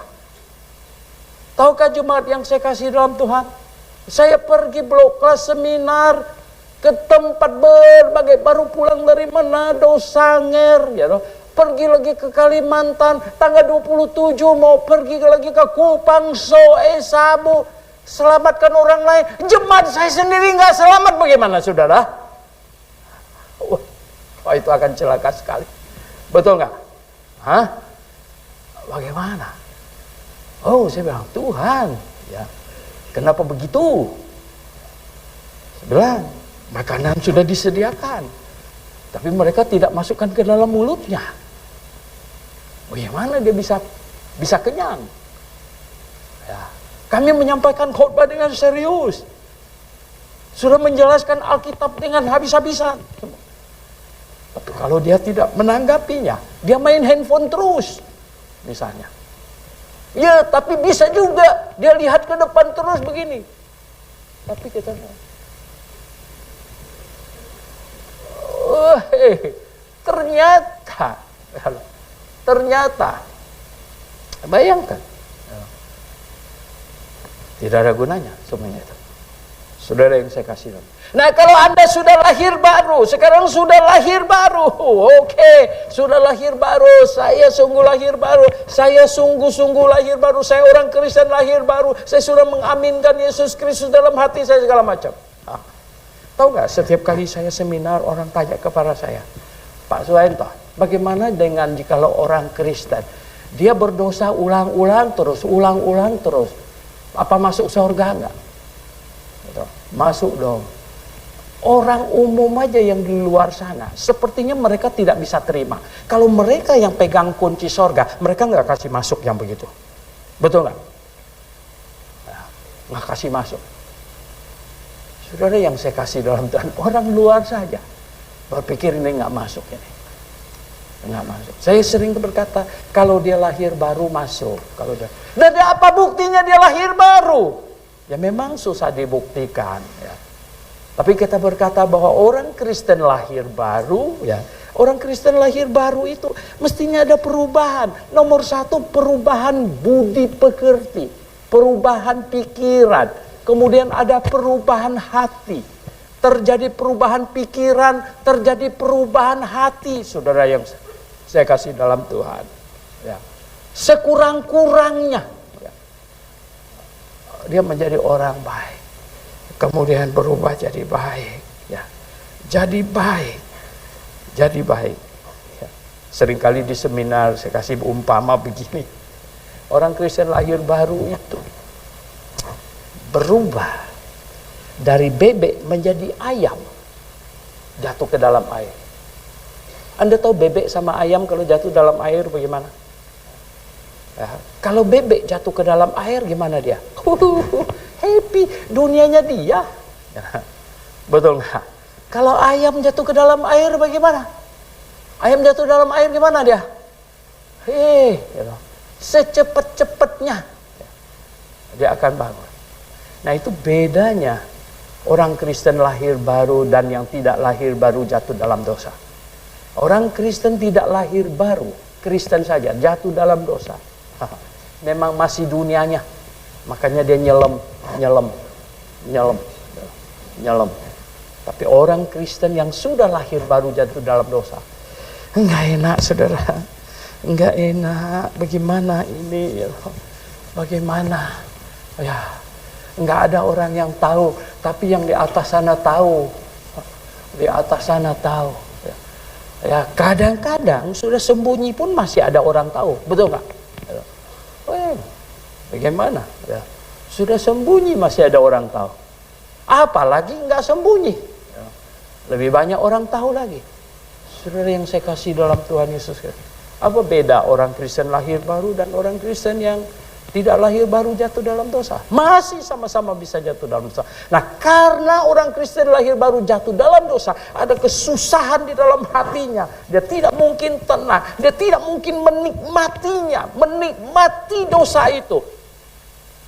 Tahukah jemaat yang saya kasih dalam Tuhan? Saya pergi blok kelas seminar ke tempat berbagai, baru pulang dari Manado, Sanger, ya, pergi lagi ke Kalimantan, tanggal 27 mau pergi lagi ke Kupang, Soe, Sabu, selamatkan orang lain. Jemaat saya sendiri nggak selamat, bagaimana saudara? Wah, itu akan celaka sekali. Betul nggak? Hah? Bagaimana? Oh, saya bilang, Tuhan, ya, kenapa begitu? Saya bilang, makanan sudah disediakan, tapi mereka tidak masukkan ke dalam mulutnya. Bagaimana dia bisa kenyang? Ya. Kami menyampaikan khotbah dengan serius, sudah menjelaskan Alkitab dengan habis-habisan. Tapi kalau dia tidak menanggapinya, dia main handphone terus, misalnya. Ya, tapi bisa juga dia lihat ke depan terus begini. Tapi kita ternyata bayangkan, tidak ada gunanya semuanya itu. Saudara yang saya kasih. Nah, kalau Anda sudah lahir baru, sekarang sudah lahir baru, oke, sudah lahir baru, saya sungguh lahir baru, saya sungguh-sungguh lahir baru, saya orang Kristen lahir baru, saya sudah mengaminkan Yesus Kristus dalam hati saya segala macam. Tahu nggak, setiap kali saya seminar orang tanya kepada saya, Pak Suento, bagaimana dengan jikalau orang Kristen, dia berdosa ulang-ulang terus, apa masuk surga enggak? Masuk dong. Orang umum aja yang di luar sana, sepertinya mereka tidak bisa terima. Kalau mereka yang pegang kunci sorga, mereka nggak kasih masuk yang begitu. Betul nggak? Nggak kasih masuk. Saudara yang saya kasih dalam Tuhan, orang luar saja berpikir ini nggak masuk ini. Nggak masuk. Saya sering berkata, kalau dia lahir baru masuk. Dan apa buktinya dia lahir baru? Ya memang susah dibuktikan, ya. Tapi kita berkata bahwa orang Kristen lahir baru, ya, orang Kristen lahir baru itu mestinya ada perubahan. Nomor satu, perubahan budi pekerti, perubahan pikiran, kemudian ada perubahan hati. Terjadi perubahan pikiran, terjadi perubahan hati, saudara yang saya kasih dalam Tuhan. Ya. Sekurang-kurangnya dia menjadi orang baik, kemudian berubah jadi baik, ya, jadi baik. Ya. Seringkali di seminar saya kasih umpama begini, orang Kristen lahir baru itu berubah dari bebek menjadi ayam, jatuh ke dalam air. Anda tahu bebek sama ayam kalau jatuh dalam air bagaimana? Ya, kalau bebek jatuh ke dalam air gimana dia? Happy, dunianya dia. Ya, betul nggak? Kalau ayam jatuh ke dalam air bagaimana? Ayam jatuh dalam air gimana dia? Secepat-cepatnya dia akan bangun. Nah, itu bedanya orang Kristen lahir baru dan yang tidak lahir baru jatuh dalam dosa. Orang Kristen tidak lahir baru, Kristen saja jatuh dalam dosa. Memang masih dunianya, makanya dia nyelam. Tapi orang Kristen yang sudah lahir baru jatuh dalam dosa, enggak enak saudara, enggak enak. Bagaimana ini? Bagaimana? Ya, enggak ada orang yang tahu, tapi yang di atas sana tahu. Di atas sana tahu. Ya, kadang-kadang sudah sembunyi pun masih ada orang tahu, betul nggak? Bagaimana? Ya, sudah sembunyi masih ada orang tahu. Apalagi nggak sembunyi, ya, lebih banyak orang tahu lagi. Saudara yang saya kasih dalam Tuhan Yesus, apa beda orang Kristen lahir baru dan orang Kristen yang tidak lahir baru jatuh dalam dosa? Masih sama-sama bisa jatuh dalam dosa. Nah, karena orang Kristen lahir baru jatuh dalam dosa, ada kesusahan di dalam hatinya. Dia tidak mungkin tenang, dia tidak mungkin menikmati dosa itu.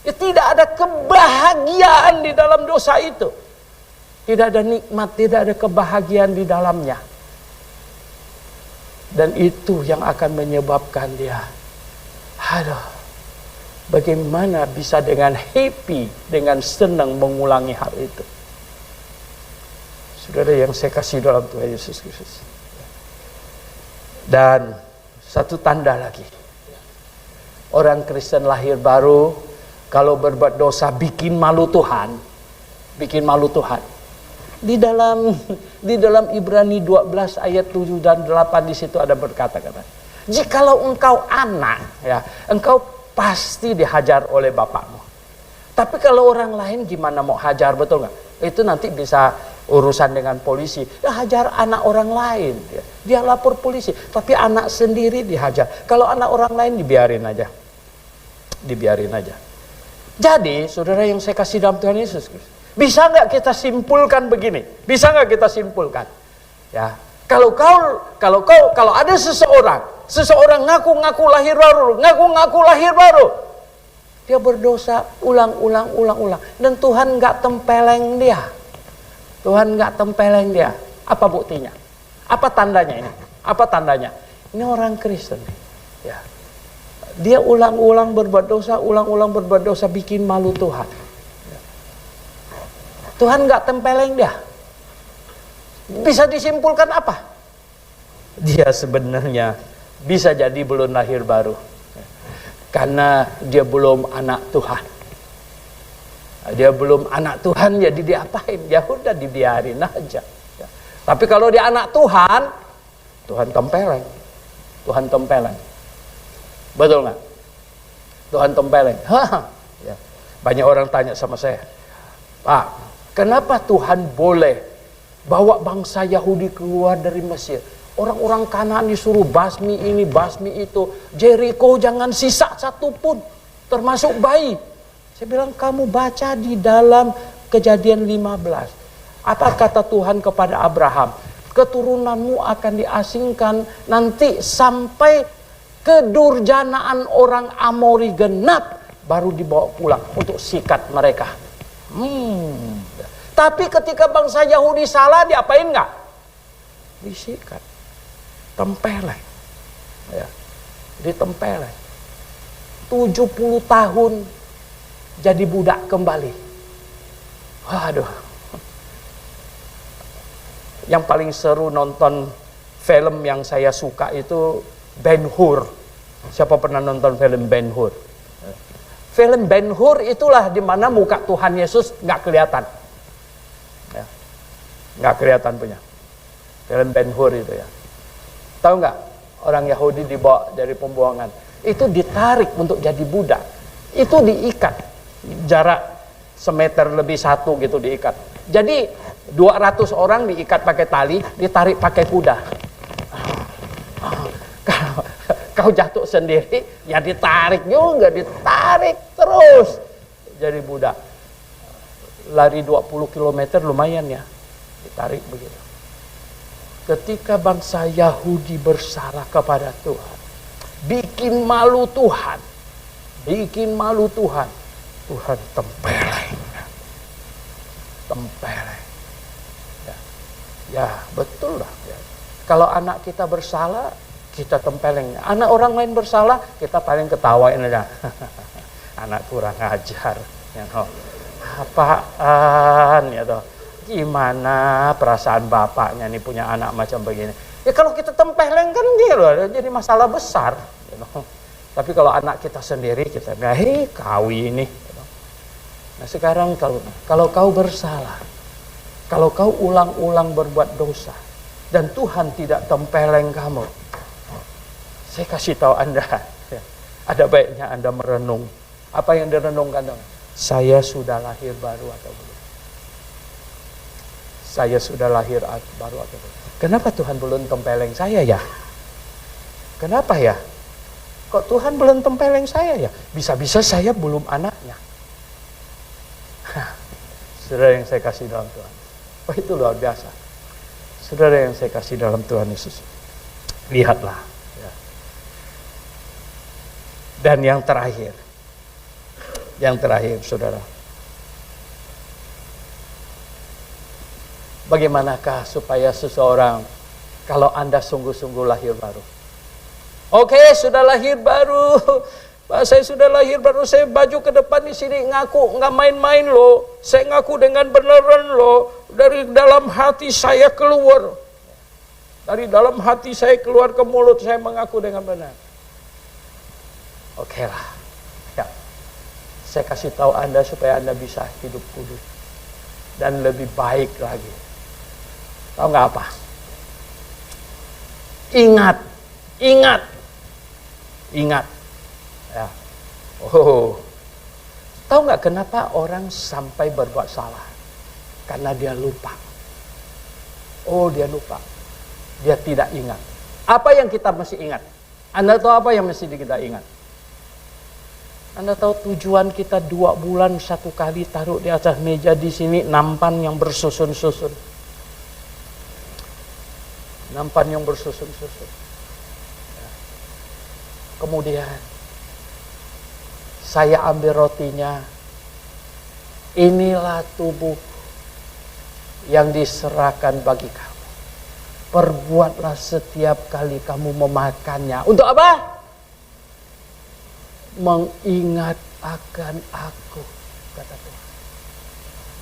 Ya, tidak ada kebahagiaan di dalam dosa itu. Tidak ada nikmat, tidak ada kebahagiaan di dalamnya. Dan itu yang akan menyebabkan dia, aduh, bagaimana bisa dengan happy, dengan senang mengulangi hal itu. Saudara yang saya kasih dalam Tuhan Yesus Kristus. Dan satu tanda lagi. Orang Kristen lahir baru, kalau berbuat dosa bikin malu Tuhan. Bikin malu Tuhan. Di dalam Ibrani 12 ayat 7 dan 8 di situ ada berkata-kata, jikalau engkau anak, ya, engkau pasti dihajar oleh bapakmu. Tapi kalau orang lain gimana mau hajar, betul nggak? Itu nanti bisa urusan dengan polisi. Ya, hajar anak orang lain, ya. Dia lapor polisi. Tapi anak sendiri dihajar. Kalau anak orang lain dibiarin aja, dibiarin aja. Jadi, saudara yang saya kasih dalam Tuhan Yesus, bisa nggak kita simpulkan begini? Bisa nggak kita simpulkan? Ya, kalau ada seseorang ngaku-ngaku lahir baru, dia berdosa ulang, dan Tuhan nggak tempeleng dia. Tuhan nggak tempeleng dia. Apa buktinya? Apa tandanya ini? Apa tandanya? Ini orang Kristen. Ya, dia ulang-ulang berbuat dosa, bikin malu Tuhan. Tuhan nggak tempeleng dia. Bisa disimpulkan apa? Dia sebenarnya bisa jadi belum lahir baru. Karena dia belum anak Tuhan. Dia belum anak Tuhan, jadi diapain? Ya udah dibiarin aja. Tapi kalau dia anak Tuhan, Tuhan tempeleng. Tuhan tempeleng. Betul nggak? Tuhan tempeleng. Ya. Banyak orang tanya sama saya, Pak, kenapa Tuhan boleh bawa bangsa Yahudi keluar dari Mesir? Orang-orang Kanaan disuruh basmi ini, basmi itu. Jericho jangan sisa satu pun, termasuk bayi. Saya bilang, kamu baca di dalam Kejadian 15. Apa kata Tuhan kepada Abraham? Keturunanmu akan diasingkan nanti sampai kedurjanaan orang Amori genap, baru dibawa pulang untuk sikat mereka. Tapi ketika bangsa Yahudi salah, diapain nggak? Disikat, tempeleng, ya, ditempeleng. 70 tahun jadi budak kembali. Waduh. Yang paling seru nonton film yang saya suka itu Ben-Hur. Siapa pernah nonton film Ben-Hur? Film Ben-Hur itulah di mana muka Tuhan Yesus nggak kelihatan. Ya. Nggak kelihatan punya. Film Ben-Hur itu ya. Tahu nggak? Orang Yahudi dibawa dari pembuangan. Itu ditarik untuk jadi budak. Itu diikat. Jarak semeter lebih satu gitu diikat. Jadi 200 orang diikat pakai tali, ditarik pakai kuda. Kalau kau jatuh sendiri, ya ditarik juga, ditarik terus jadi budak. Lari 20 km lumayan ya, ditarik begitu. Ketika bangsa Yahudi bersalah kepada Tuhan, bikin malu Tuhan, Tuhan tempeleng. Ya betul lah ya. Kalau anak kita bersalah, kita tempeleng. Anak orang lain bersalah, kita paling ketawain aja. Anak kurang ajar, ya toh. Apaan ya toh? Gimana perasaan bapaknya nih punya anak macam begini? Ya kalau kita tempeleng kan dia loh, jadi masalah besar. Ya toh. Tapi kalau anak kita sendiri, kita bilang, hei kawi ini. Ya toh. Nah sekarang kalau kau bersalah, kalau kau ulang-ulang berbuat dosa dan Tuhan tidak tempeleng kamu, saya kasih tahu Anda, ya, ada baiknya Anda merenung. Apa yang direnungkan? Saya sudah lahir baru atau belum? Saya sudah lahir baru atau belum? Kenapa Tuhan belum tempeleng saya ya? Kenapa ya? Kok Tuhan belum tempeleng saya ya? Bisa-bisa saya belum anaknya. Saudara yang saya kasih dalam Tuhan. Oh itu luar biasa. Saudara yang saya kasih dalam Tuhan Yesus. Lihatlah. Ya. Dan yang terakhir. Yang terakhir saudara. Bagaimanakah supaya seseorang, kalau Anda sungguh-sungguh lahir baru? Oke, sudah lahir baru. Pak, saya sudah lahir baru, saya baju ke depan di sini ngaku, nggak main-main loh. Saya ngaku dengan beneran loh. Dari dalam hati saya keluar. Dari dalam hati saya keluar ke mulut, saya mengaku dengan benar. Oke lah. Ya. Saya kasih tahu Anda supaya Anda bisa hidup kudus. Dan lebih baik lagi. Tahu nggak apa? Ingat. Ya. Oh, tahu nggak kenapa orang sampai berbuat salah? Karena dia lupa. Oh, dia lupa. Dia tidak ingat. Apa yang kita mesti ingat? Anda tahu apa yang mesti kita ingat? Anda tahu tujuan kita 2 bulan 1 kali taruh di atas meja di sini nampan yang bersusun-susun. Nampan yang bersusun-susun. Ya. Kemudian saya ambil rotinya. Inilah tubuh yang diserahkan bagi kamu. Perbuatlah setiap kali kamu memakannya. Untuk apa? Mengingat akan aku, kata Tuhan.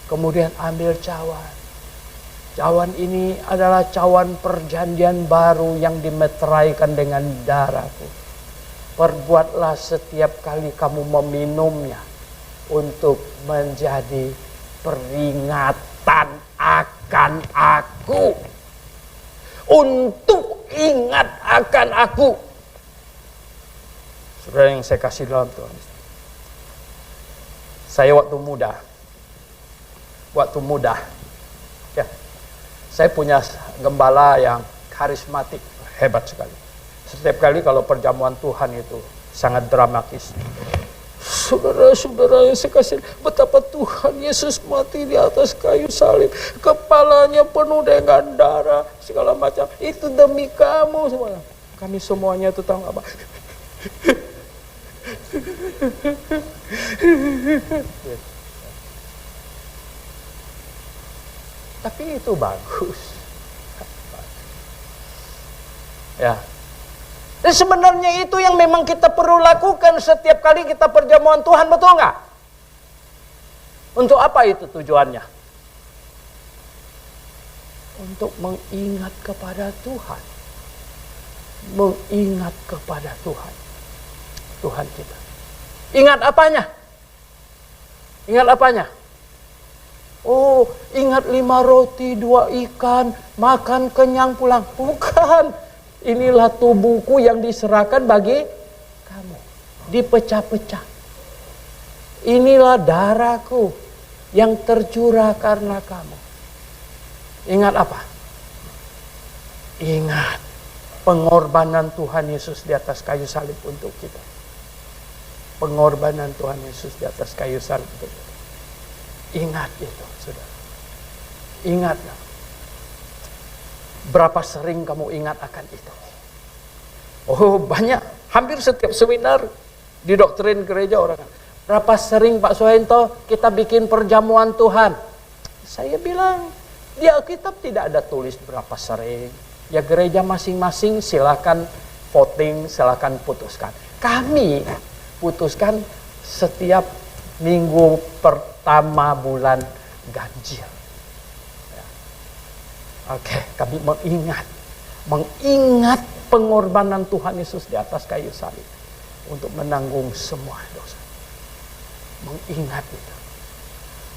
Kemudian ambil cawan. Cawan ini adalah cawan perjanjian baru yang dimeteraikan dengan darahku. Perbuatlah setiap kali kamu meminumnya untuk menjadi peringatan akan aku. Untuk ingat akan aku. Saudara yang saya kasih dalam Tuhan. Saya waktu muda, ya, saya punya gembala yang karismatik, hebat sekali. Setiap kali kalau perjamuan Tuhan itu sangat dramatis. Saudara-saudara yang saya kasih, betapa Tuhan Yesus mati di atas kayu salib. Kepalanya penuh dengan darah, segala macam. Itu demi kamu semua. Kami semuanya itu tahu apa? Tapi itu bagus. Ya. Dan sebenarnya itu yang memang kita perlu lakukan setiap kali kita perjamuan Tuhan, betul nggak? Untuk apa itu tujuannya? Untuk mengingat kepada Tuhan. Mengingat kepada Tuhan. Tuhan kita. Ingat apanya? Ingat apanya? Oh, ingat 5 roti, 2 ikan, makan kenyang pulang. Bukan. Inilah tubuhku yang diserahkan bagi kamu. Dipecah-pecah. Inilah darahku yang tercurah karena kamu. Ingat apa? Ingat pengorbanan Tuhan Yesus di atas kayu salib untuk kita. Pengorbanan Tuhan Yesus di atas kayu salib untuk kita. Ingat itu, saudara. Ingatlah. Berapa sering kamu ingat akan itu? Oh, banyak. Hampir setiap seminar di doktrin gereja orang. Berapa sering Pak Soeharto kita bikin perjamuan Tuhan? Saya bilang, di Alkitab tidak ada tulis berapa sering. Ya gereja masing-masing silakan voting, silakan putuskan. Kami putuskan setiap minggu pertama bulan ganjil. Oke, kami mengingat pengorbanan Tuhan Yesus di atas kayu salib untuk menanggung semua dosa. Mengingat itu.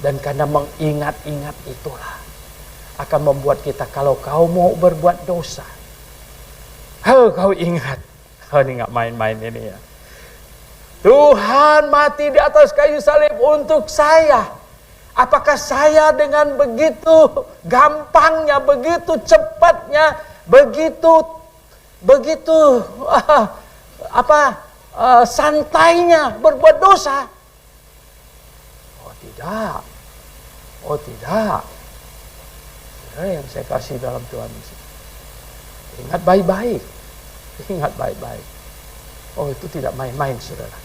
Dan karena mengingat-ingat itulah akan membuat kita, kalau kau mau berbuat dosa, kau ingat, ini nggak main-main ini ya. Tuhan mati di atas kayu salib untuk saya. Apakah saya dengan begitu gampangnya, begitu cepatnya, begitu santainya berbuat dosa? Oh tidak. Oh tidak. Saudara yang saya kasih dalam Tuhan Yesus. Ingat baik-baik. Ingat baik-baik. Oh itu tidak main-main, saudara.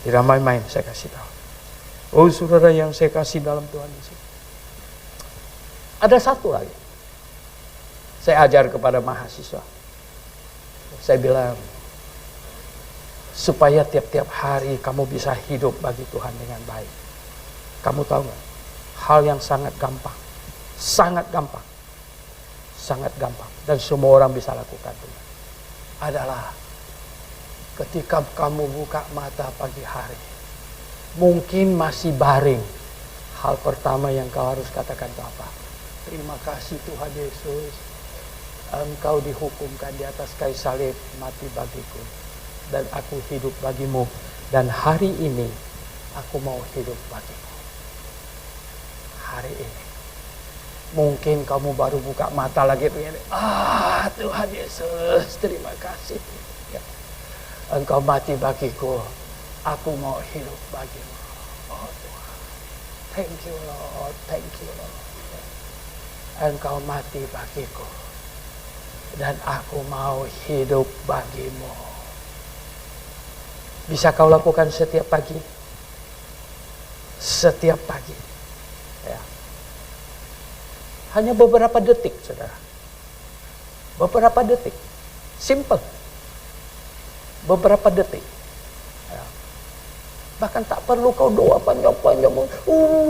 Tidak main-main, saya kasih tahu. Oh saudara yang saya kasih dalam Tuhan Yesus. Ada satu lagi. Saya ajar kepada mahasiswa. Saya bilang, supaya tiap-tiap hari kamu bisa hidup bagi Tuhan dengan baik. Kamu tahu nggak? Hal yang sangat gampang. Sangat gampang. Sangat gampang. Dan semua orang bisa lakukan itu. Adalah ketika kamu buka mata pagi hari. Mungkin masih baring. Hal pertama yang kau harus katakan itu apa? Terima kasih Tuhan Yesus. Engkau dihukumkan di atas kayu salib, mati bagiku. Dan aku hidup bagimu. Dan hari ini aku mau hidup bagimu. Hari ini. Mungkin kamu baru buka mata lagi pengen, Tuhan Yesus, terima kasih. Ya. Engkau mati bagiku, aku mau hidup bagimu. Oh Tuhan, thank you Lord, thank you Lord. Engkau mati bagiku, dan aku mau hidup bagimu. Bisa kau lakukan setiap pagi? Setiap pagi. Ya. Hanya beberapa detik, saudara. Beberapa detik. Simple. Beberapa detik. Ya. Bahkan tak perlu kau doa panjang-panjang.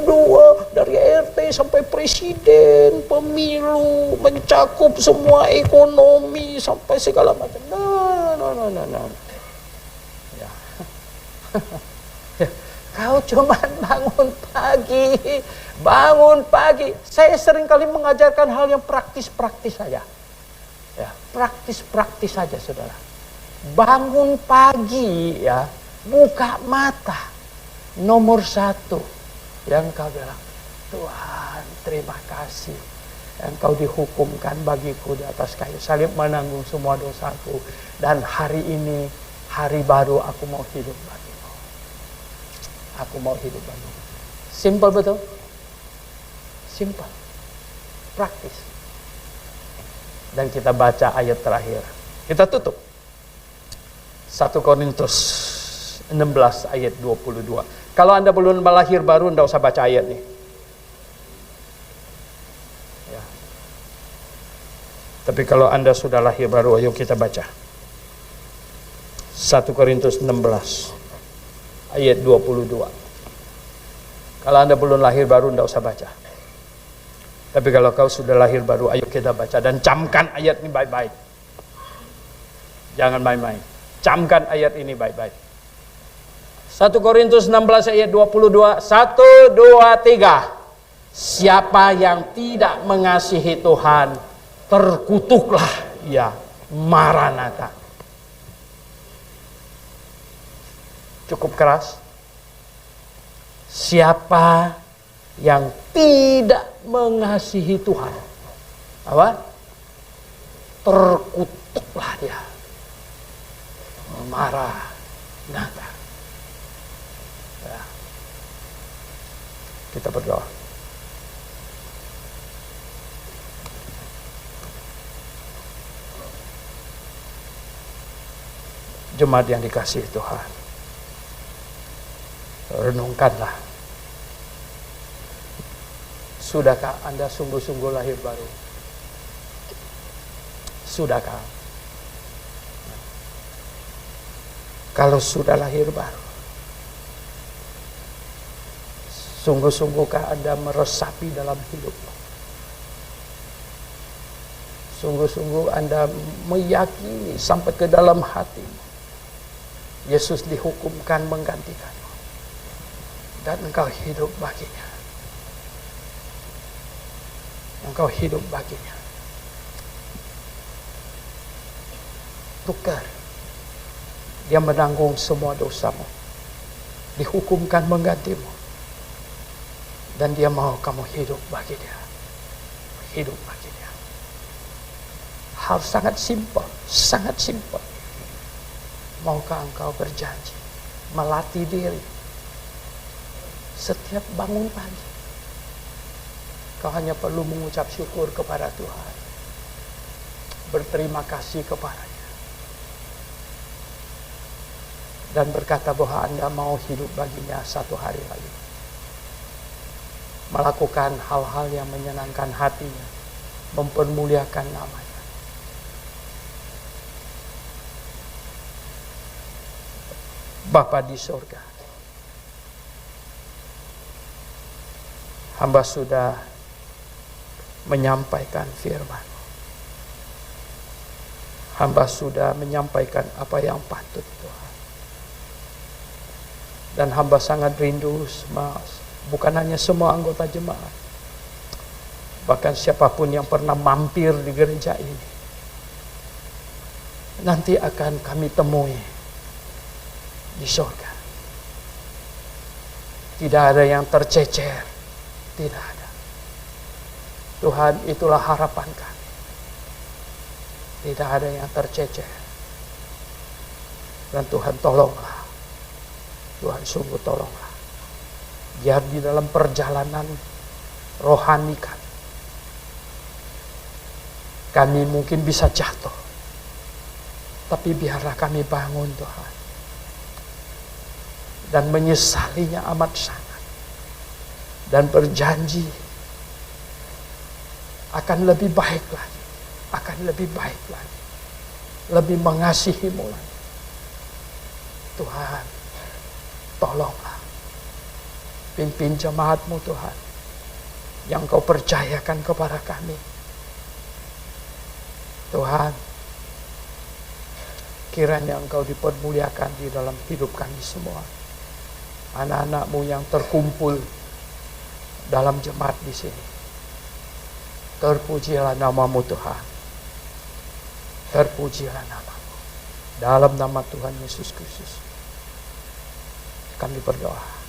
Doa dari RT sampai presiden, pemilu, mencakup semua ekonomi, sampai segala macam. No. Ya. Kau cuma bangun pagi. Saya sering kali mengajarkan hal yang praktis-praktis saja. Ya, praktis-praktis saja, saudara. Bangun pagi, ya, buka mata. Nomor 1 yang kau bilang, Tuhan, terima kasih. Engkau dihukumkan bagiku di atas kayu salib, menanggung semua dosaku. Dan hari ini, hari baru, aku mau hidup bagimu. Aku mau hidup bagimu. Simple betul? Simple. Praktis. Dan kita baca ayat terakhir. Kita tutup. 1 Korintus 16 ayat 22. Kalau Anda belum lahir baru, Anda usah baca ayat nih. Ya. Tapi kalau Anda sudah lahir baru, ayo kita baca. 1 Korintus 16 ayat 22. Kalau Anda belum lahir baru, Anda usah baca. Tapi kalau kau sudah lahir baru, ayo kita baca. Dan camkan ayat ini baik-baik. Jangan main-main. Camkan ayat ini baik-baik. 1 Korintus 16 ayat 22. 1, 2, 3. Siapa yang tidak mengasihi Tuhan, terkutuklah ia. Maranatha. Cukup keras. Siapa yang tidak mengasihi Tuhan, apa? Terkutuklah dia. Maranatha. Ya. Kita berdoa. Jemaat yang dikasihi Tuhan, renungkanlah. Sudahkah Anda sungguh-sungguh lahir baru? Sudahkah? Kalau sudah lahir baru, sungguh-sungguhkah Anda meresapi dalam hidupmu? Sungguh-sungguh Anda meyakini sampai ke dalam hatimu, Yesus dihukumkan menggantikanmu, dan engkau hidup baginya. Engkau hidup baginya. Tukar. Dia menanggung semua dosamu. Dihukumkan menggantimu. Dan dia mau kamu hidup bagi dia. Hidup bagi dia. Hal sangat simpel. Sangat simpel. Maukah engkau berjanji melatih diri setiap bangun pagi? Kau hanya perlu mengucap syukur kepada Tuhan. Berterima kasih kepadanya. Dan berkata bahwa Anda mau hidup baginya satu hari lagi. melakukan hal-hal yang menyenangkan hatinya, mempermuliakan namanya. Bapa di surga, hamba sudah menyampaikan firman. Hamba sudah menyampaikan apa yang patut, Tuhan. Dan hamba sangat rindu, bukan hanya semua anggota jemaat, bahkan siapapun yang pernah mampir di gereja ini, nanti akan kami temui di surga. Tidak ada yang tercecer, tidak ada. Tuhan, itulah harapan kami. Tidak ada yang tercecer. Dan Tuhan tolonglah. Tuhan sungguh tolonglah. Biar di dalam perjalanan rohani kami mungkin bisa jatuh. Tapi biarlah kami bangun, Tuhan. Dan menyesalinya amat sangat. Dan berjanji akan lebih baik lagi. Akan lebih baik lagi. Lebih mengasihimu lagi. Tuhan, tolonglah. Pimpin jemaatmu, Tuhan. Yang Kau percayakan kepada kami. Tuhan, kiranya Engkau dipermuliakan di dalam hidup kami semua. Anak-anak-Mu yang terkumpul dalam jemaat di sini. Terpujilah nama-Mu, Tuhan. Terpujilah nama-Mu. Dalam nama Tuhan Yesus Kristus kami berdoa.